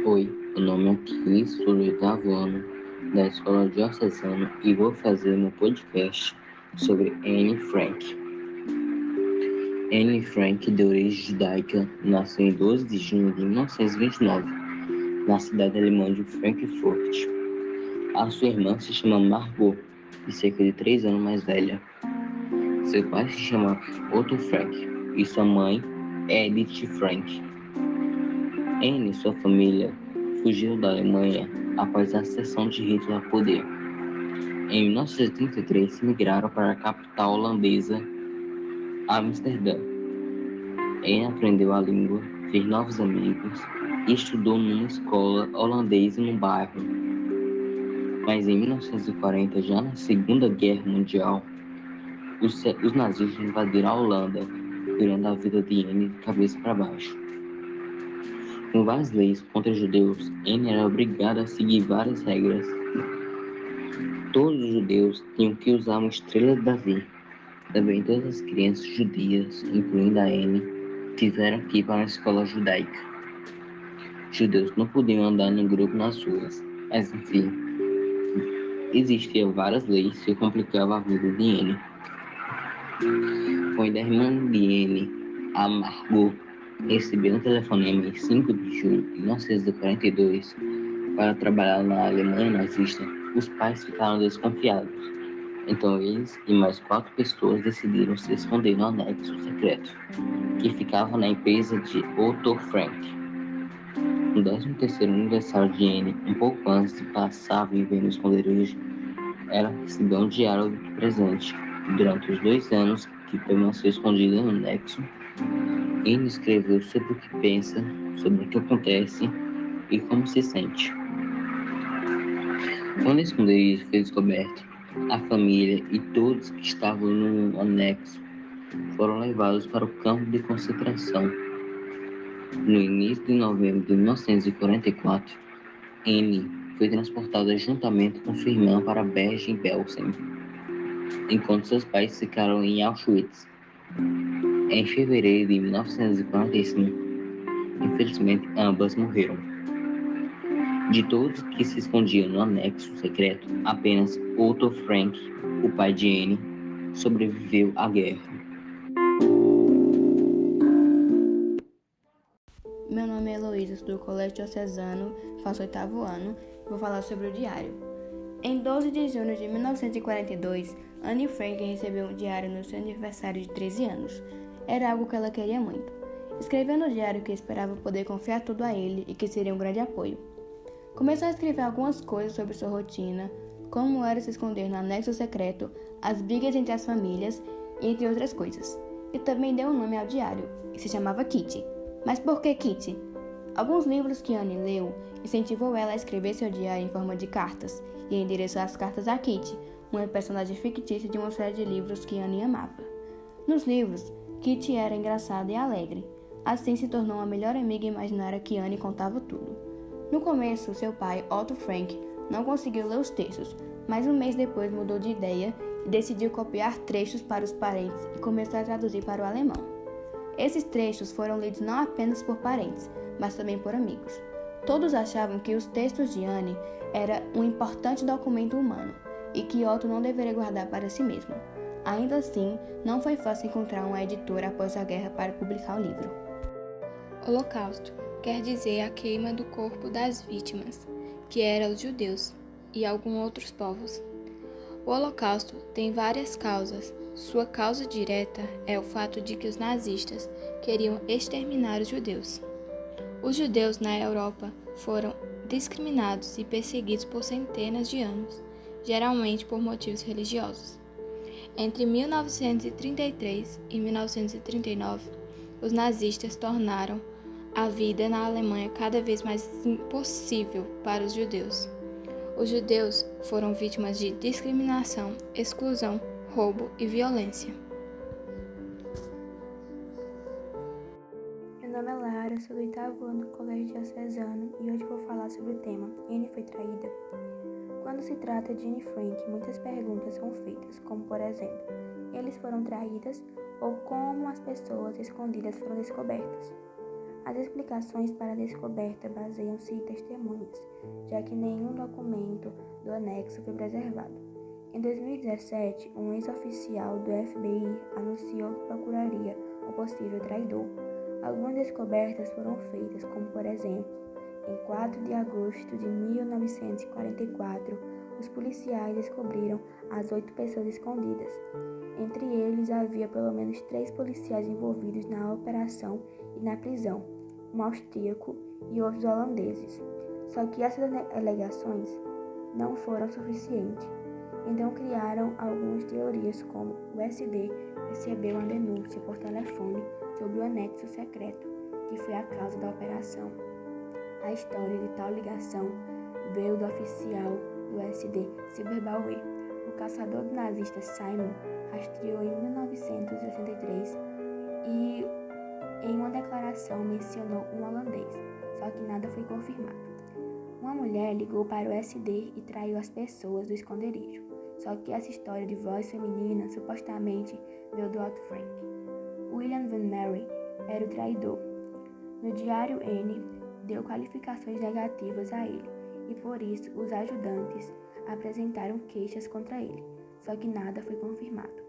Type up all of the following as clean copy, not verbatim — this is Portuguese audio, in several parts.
Oi, meu nome é Aquiles, sou do oitavo ano da Escola Diocesana e vou fazer um podcast sobre Anne Frank. Anne Frank, de origem judaica, nasceu em 12 de junho de 1929, na cidade alemã de Frankfurt. A sua irmã se chama Margot, e cerca de 3 anos mais velha. Seu pai se chama Otto Frank e sua mãe, Edith Frank. Anne e sua família fugiram da Alemanha após a ascensão de Hitler ao poder. Em 1933, migraram para a capital holandesa, Amsterdã. Anne aprendeu a língua, fez novos amigos e estudou numa escola holandesa no bairro. Mas em 1940, já na Segunda Guerra Mundial, os nazistas invadiram a Holanda, virando a vida de Anne de cabeça para baixo. Com várias leis contra judeus, Anne era obrigada a seguir várias regras. Todos os judeus tinham que usar uma estrela de Davi. Também todas as crianças judias, incluindo a Anne, tiveram que ir para uma escola judaica. Judeus não podiam andar no grupo nas ruas, mas enfim, existiam várias leis que complicavam a vida de Anne. Quando a irmã de Anne, a Margot, recebeu um telefonema em 5 de julho de 1942 para trabalhar na Alemanha nazista, os pais ficaram desconfiados. Então eles e mais 4 pessoas decidiram se esconder no anexo secreto, que ficava na empresa de Otto Frank. No 13º aniversário de Anne, um pouco antes de passar a viver no esconderijo, ela recebeu um diário de presente. Durante os 2 anos que permaneceu escondida no anexo, Anne escreveu sobre o que pensa, sobre o que acontece e como se sente. Quando o esconderijo foi descoberto, a família e todos que estavam no anexo foram levados para o campo de concentração. No início de novembro de 1944, Anne foi transportada juntamente com sua irmã para Bergen-Belsen, enquanto seus pais ficaram em Auschwitz. Em fevereiro de 1945, infelizmente, ambas morreram. De todos que se escondiam no anexo secreto, apenas Otto Frank, o pai de Anne, sobreviveu à guerra. Meu nome é Heloísa, sou do Colégio Diocesano, faço 8º ano e vou falar sobre o diário. Em 12 de junho de 1942, Anne Frank recebeu um diário no seu aniversário de 13 anos. Era algo que ela queria muito. Escreveu no diário que esperava poder confiar tudo a ele e que seria um grande apoio. Começou a escrever algumas coisas sobre sua rotina, como era se esconder no anexo secreto, as brigas entre as famílias, entre outras coisas. E também deu um nome ao diário, que se chamava Kitty. Mas por que Kitty? Alguns livros que Anne leu incentivou ela a escrever seu diário em forma de cartas e endereçou as cartas a Kitty, uma personagem fictícia de uma série de livros que Anne amava. Nos livros, Kitty era engraçada e alegre. Assim se tornou a melhor amiga imaginária que Anne contava tudo. No começo, seu pai, Otto Frank, não conseguiu ler os textos, mas um mês depois mudou de ideia e decidiu copiar trechos para os parentes e começou a traduzir para o alemão. Esses trechos foram lidos não apenas por parentes, mas também por amigos. Todos achavam que os textos de Anne eram um importante documento humano e que Otto não deveria guardar para si mesmo. Ainda assim, não foi fácil encontrar uma editora após a guerra para publicar o livro. Holocausto quer dizer a queima do corpo das vítimas, que eram os judeus e alguns outros povos. O Holocausto tem várias causas. Sua causa direta é o fato de que os nazistas queriam exterminar os judeus. Os judeus na Europa foram discriminados e perseguidos por centenas de anos, geralmente por motivos religiosos. Entre 1933 e 1939, os nazistas tornaram a vida na Alemanha cada vez mais impossível para os judeus. Os judeus foram vítimas de discriminação, exclusão, roubo e violência. Meu nome é Lara, sou do 8º ano do Colégio Diocesano e hoje vou falar sobre o tema Anne foi traída? Quando se trata de Anne Frank, muitas perguntas são feitas, como por exemplo, eles foram traídas ou como as pessoas escondidas foram descobertas? As explicações para a descoberta baseiam-se em testemunhas, já que nenhum documento do anexo foi preservado. Em 2017, um ex-oficial do FBI anunciou que procuraria o possível traidor. Algumas descobertas foram feitas, como por exemplo, em 4 de agosto de 1944, os policiais descobriram as 8 pessoas escondidas. Entre eles havia pelo menos 3 policiais envolvidos na operação e na prisão, um austríaco e outros holandeses. Só que essas alegações não foram suficientes. Então criaram algumas teorias, como o SD recebeu uma denúncia por telefone sobre o anexo secreto, que foi a causa da operação. A história de tal ligação veio do oficial do SD, Silver Bauer. O caçador do nazista Simon rastreou em 1963 e em uma declaração mencionou um holandês, só que nada foi confirmado. Uma mulher ligou para o SD e traiu as pessoas do esconderijo, só que essa história de voz feminina supostamente veio do Otto Frank. William Van Mary era o traidor. No diário N, deu qualificações negativas a ele, e por isso os ajudantes apresentaram queixas contra ele, só que nada foi confirmado.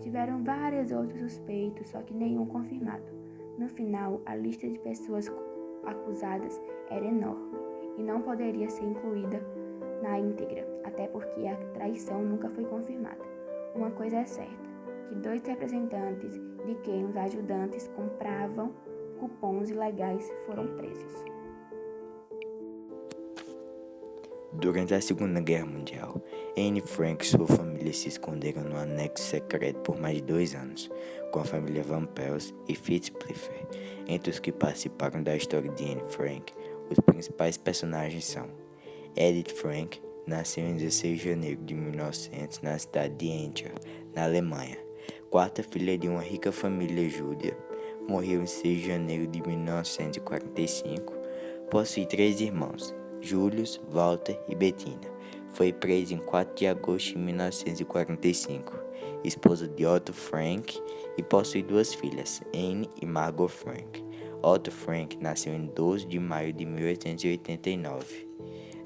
Tiveram vários outros suspeitos, só que nenhum confirmado. No final, a lista de pessoas acusadas era enorme e não poderia ser incluída na íntegra, até porque a traição nunca foi confirmada. Uma coisa é certa, que 2 representantes de quem os ajudantes compravam cupons ilegais foram presos. Durante a Segunda Guerra Mundial, Anne Frank e sua família se esconderam no anexo secreto por mais de 2 anos, com a família Van Pels e Fitzplifer. Entre os que participaram da história de Anne Frank, os principais personagens são Edith Frank, nasceu em 16 de janeiro de 1900 na cidade de Entia, na Alemanha. Quarta filha de uma rica família júdia, morreu em 6 de janeiro de 1945. Possui 3 irmãos, Julius, Walter e Bettina. Foi presa em 4 de agosto de 1945, esposa de Otto Frank, e possui 2 filhas, Anne e Margot Frank. Otto Frank nasceu em 12 de maio de 1889.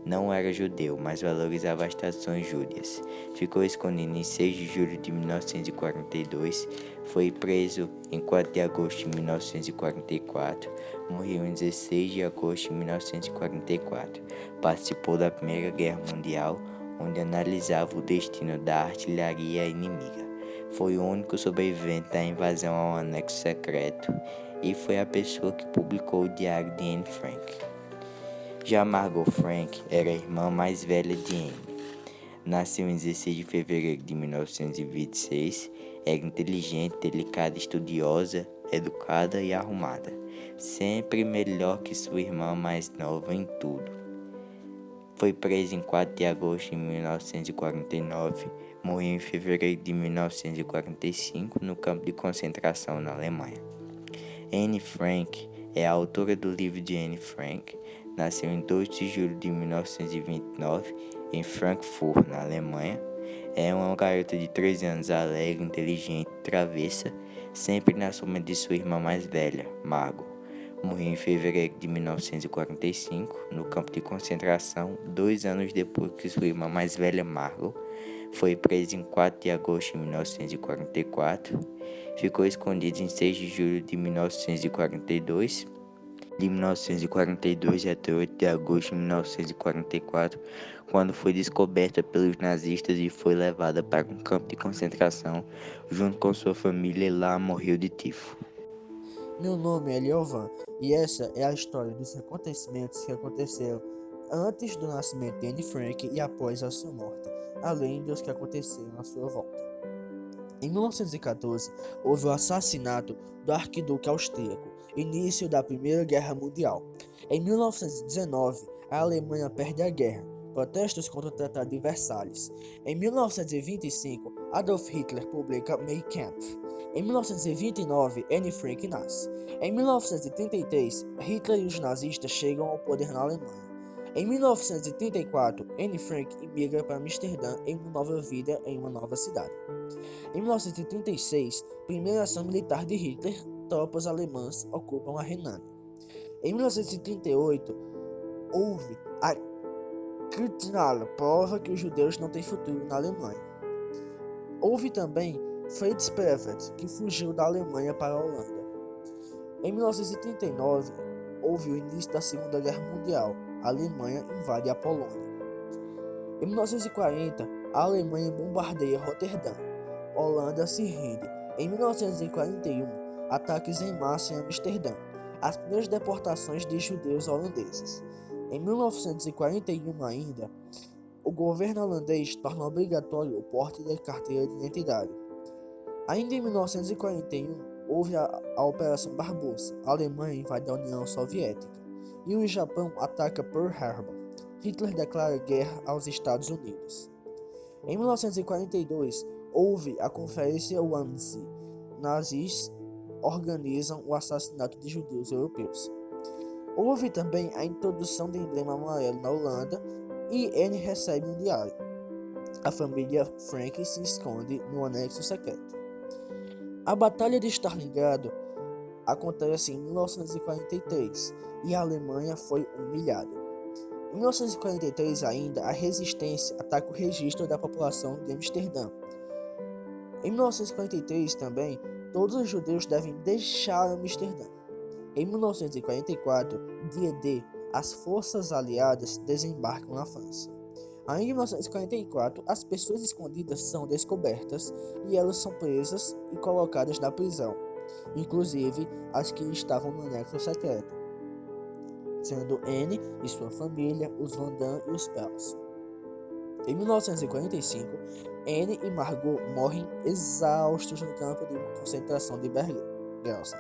Não era judeu, mas valorizava as tradições júdias. Ficou escondido em 6 de julho de 1942. Foi preso em 4 de agosto de 1944. Morreu em 16 de agosto de 1944. Participou da Primeira Guerra Mundial, onde analisava o destino da artilharia inimiga. Foi o único sobrevivente da invasão ao anexo secreto e foi a pessoa que publicou o diário de Anne Frank. Já Margot Frank era a irmã mais velha de Anne. Nasceu em 16 de fevereiro de 1926, era inteligente, delicada, estudiosa, educada e arrumada, sempre melhor que sua irmã mais nova em tudo. Foi presa em 4 de agosto de 1949, morreu em fevereiro de 1945 no campo de concentração na Alemanha. Anne Frank é a autora do livro de Anne Frank. Nasceu em 2 de julho de 1929 em Frankfurt, na Alemanha. É uma garota de 13 anos, alegre, inteligente, travessa, sempre na sombra de sua irmã mais velha, Margot. Morreu em fevereiro de 1945 no campo de concentração, 2 anos depois que sua irmã mais velha, Margot, foi presa em 4 de agosto de 1944. Ficou escondida em 6 de julho de 1942. De 1942 até 8 de agosto de 1944, quando foi descoberta pelos nazistas e foi levada para um campo de concentração junto com sua família, e lá morreu de tifo. Meu nome é Liovan e essa é a história dos acontecimentos que aconteceram antes do nascimento de Anne Frank e após a sua morte, além dos que aconteceram à sua volta. Em 1914, houve o assassinato do arquiduque austríaco, início da Primeira Guerra Mundial. Em 1919, a Alemanha perde a guerra, protestos contra o Tratado de Versalhes. Em 1925, Adolf Hitler publica Mein Kampf. Em 1929, Anne Frank nasce. Em 1933, Hitler e os nazistas chegam ao poder na Alemanha. Em 1934, Anne Frank imigra para Amsterdã em uma nova vida em uma nova cidade. Em 1936, primeira ação militar de Hitler, tropas alemãs ocupam a Renânia. Em 1938, houve a Kristallnacht, prova que os judeus não têm futuro na Alemanha. Houve também Fritz Prevert, que fugiu da Alemanha para a Holanda. Em 1939, houve o início da Segunda Guerra Mundial. A Alemanha invade a Polônia. Em 1940, a Alemanha bombardeia Roterdã. Holanda se rende. Em 1941, ataques em massa em Amsterdã. As primeiras deportações de judeus holandeses. Em 1941 ainda, o governo holandês torna obrigatório o porte da carteira de identidade. Ainda em 1941, houve a Operação Barbarossa. A Alemanha invade a União Soviética e o Japão ataca Pearl Harbor. Hitler declara guerra aos Estados Unidos. Em 1942, houve a Conferência Wannsee. Nazis organizam o assassinato de judeus europeus. Houve também a introdução do emblema amarelo na Holanda e Anne recebe um diário. A família Frank se esconde no anexo secreto. A Batalha de Stalingrado acontece em 1943 e a Alemanha foi humilhada. Em 1943 ainda, a resistência ataca o registro da população de Amsterdã. Em 1943 também, todos os judeus devem deixar Amsterdã. Em 1944, dia D, as forças aliadas desembarcam na França. Ainda em 1944, as pessoas escondidas são descobertas e elas são presas e colocadas na prisão, inclusive as que estavam no anexo secreto, sendo Anne e sua família, os Van Damme e os Pels. Em 1945, Anne e Margot morrem exaustos no campo de concentração de Bergen-Belsen.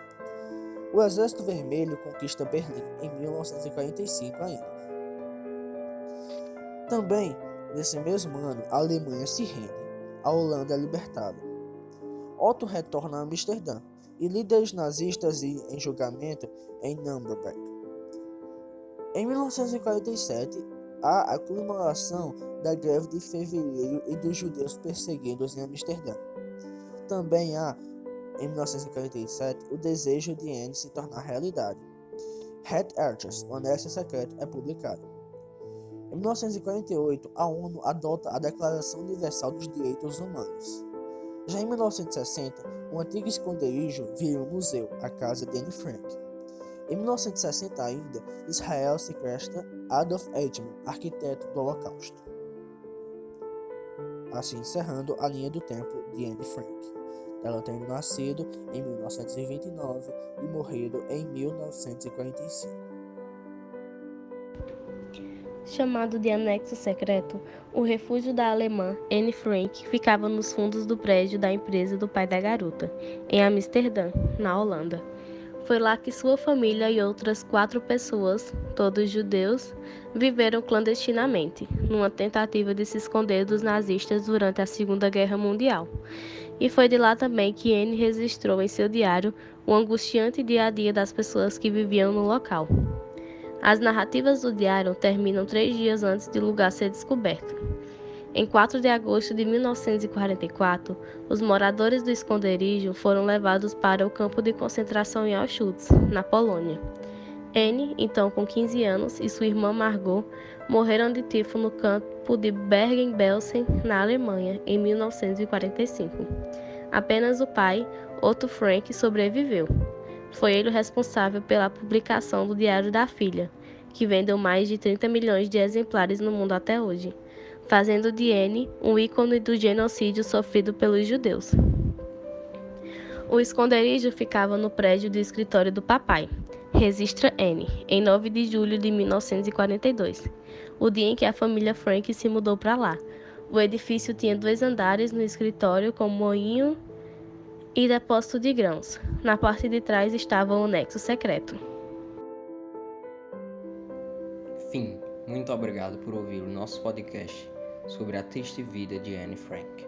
O Exército Vermelho conquista Berlim em 1945 ainda. Também, nesse mesmo ano, a Alemanha se rende, a Holanda é libertada. Otto retorna a Amsterdã e líderes nazistas em julgamento em Nuremberg. Em 1947, há a comemoração da greve de fevereiro e dos judeus perseguidos em Amsterdã. Também há, em 1947, o desejo de Anne se tornar realidade. Red Archers, o anexo secreto, é publicado. Em 1948, a ONU adota a Declaração Universal dos Direitos Humanos. Já em 1960, o antigo esconderijo vira um museu, a casa de Anne Frank. Em 1960 ainda, Israel sequestra Adolf Eichmann, arquiteto do Holocausto. Assim encerrando a linha do tempo de Anne Frank, ela tendo nascido em 1929 e morrido em 1945. Chamado de anexo secreto, o refúgio da alemã Anne Frank ficava nos fundos do prédio da empresa do pai da garota, em Amsterdã, na Holanda. Foi lá que sua família e outras 4 pessoas, todos judeus, viveram clandestinamente, numa tentativa de se esconder dos nazistas durante a Segunda Guerra Mundial. E foi de lá também que Anne registrou em seu diário o angustiante dia a dia das pessoas que viviam no local. As narrativas do diário terminam 3 dias antes de o lugar ser descoberto. Em 4 de agosto de 1944, os moradores do esconderijo foram levados para o campo de concentração em Auschwitz, na Polônia. Anne, então com 15 anos, e sua irmã Margot morreram de tifo no campo de Bergen-Belsen, na Alemanha, em 1945. Apenas o pai, Otto Frank, sobreviveu. Foi ele o responsável pela publicação do Diário da Filha, que vendeu mais de 30 milhões de exemplares no mundo até hoje, fazendo de Anne um ícone do genocídio sofrido pelos judeus. O esconderijo ficava no prédio do escritório do papai, registra Anne, em 9 de julho de 1942, o dia em que a família Frank se mudou para lá. O edifício tinha 2 andares no escritório com moinho e depósito de grãos. Na parte de trás estava o anexo secreto. Fim. Muito obrigado por ouvir o nosso podcast sobre a triste vida de Anne Frank.